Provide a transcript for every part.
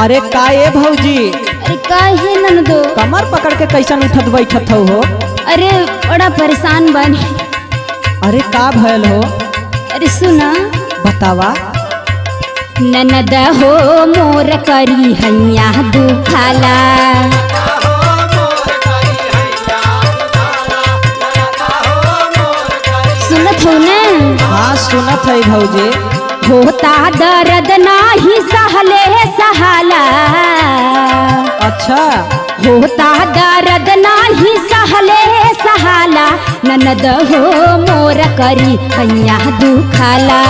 अरे का ए भौजी, अरे काहे ननदो? कमर पकड़ के कैसन उठत बैठत हो? अरे बड़ा परेशान बानी। अरे का भयल हो? अरे सुना, बतावा। ननद हो मोर करी हैया दुखाला। सुनत हो ना? हाँ सुनत है भौजी। होता दर्द नाही सहले सहाला। अच्छा। होता दर्द नाही सहले सहाला। ननद हो मोर करी हैया दुखाला।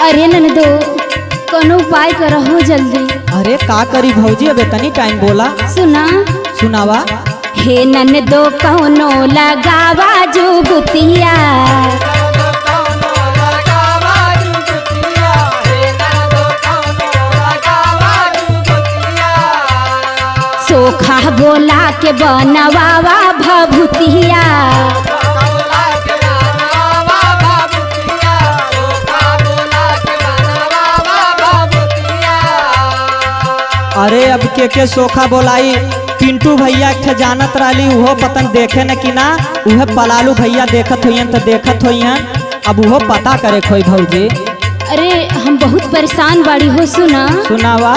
अरे ननदो, कोनो उपाय करहो जल्दी। अरे का करी भौजी, अब इतनी टाइम बोला। सुना, सुनावा। हे ननदो कौनो लगावा जुगुतिया। सोखा बोला के बनवावा भभुतिया। अरे अब के सोखा बोलाई। पिंटू भैया एक जानत रही, उहो पतन देखे न कि ना, उहे पलालू भैया देखत हुई तो देखत हुई। अब उहो पता करे खोई भौजी। अरे हम बहुत परेशान बाड़ी हो। सुना, सुनावा।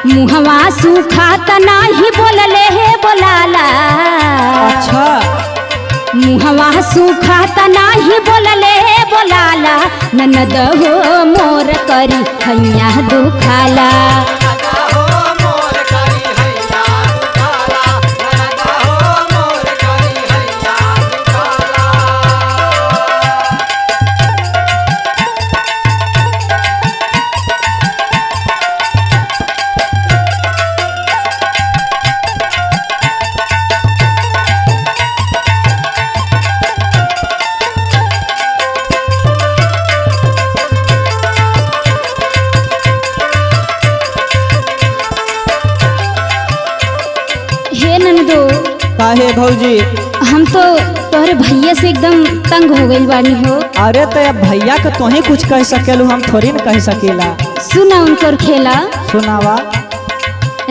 मुहवा सूखा त नाही बोलले हे बोलाला। अच्छा। मुहवा सूखा त नाही बोलले हे बोलाला। ननद हो मोर करी हैया दुखाला। हे ननदो, काहे भौजी? हम तो तोहरे भैया से एकदम तंग हो गई बानी हो। अरे तो अब भैया के तो ही कुछ कह सकेलू, हम थोड़ी न कह सकेला। सुना उनकर खेला। सुनावा।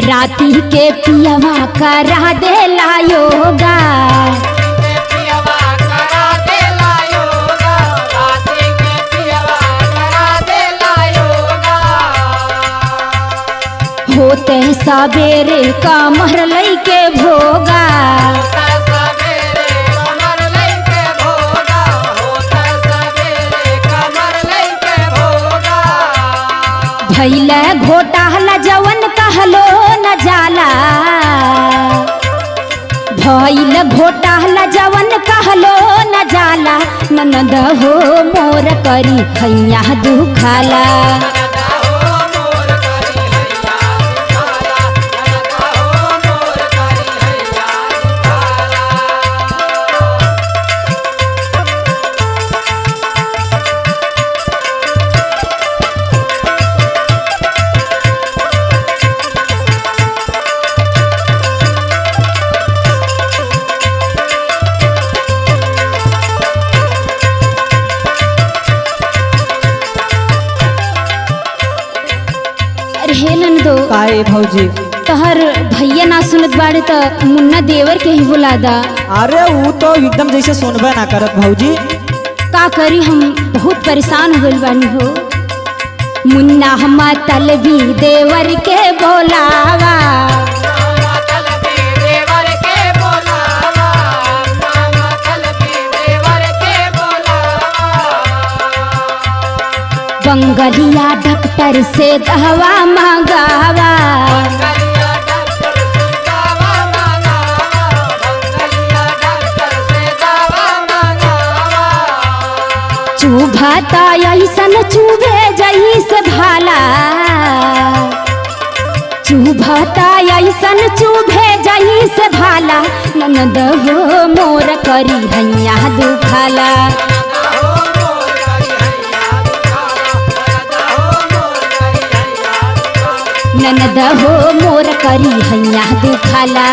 राती के पियवा करा देला योगा। होते सवेरे कमर लैके भोगा। भैले घोटाला जवन कहलो न जाला। भैल घोटाला जवन कहलो न जाला। ननद हो मोर करी हैया दुखाला। हे ननदो, काहे भौजी? तहर भैया ना सुनत बाड़े तो मुन्ना देवर के ही बुला दा। अरे वो तो एकदम जैसे सुनबे ना करत भौजी। का करी, हम बहुत परेशान हो गइल बानी हो। मुन्ना मतलबी देवर के बोलावा। बंगलिया डॉक्टर से दवा मंगावा। चुभता ऐसन चुभे जही से भाला, चुभता ऐसन चुभे जही से भाला, ननद हो मोर करी हैया दुखाला। ननद हो मोर करी हैया दुखाला।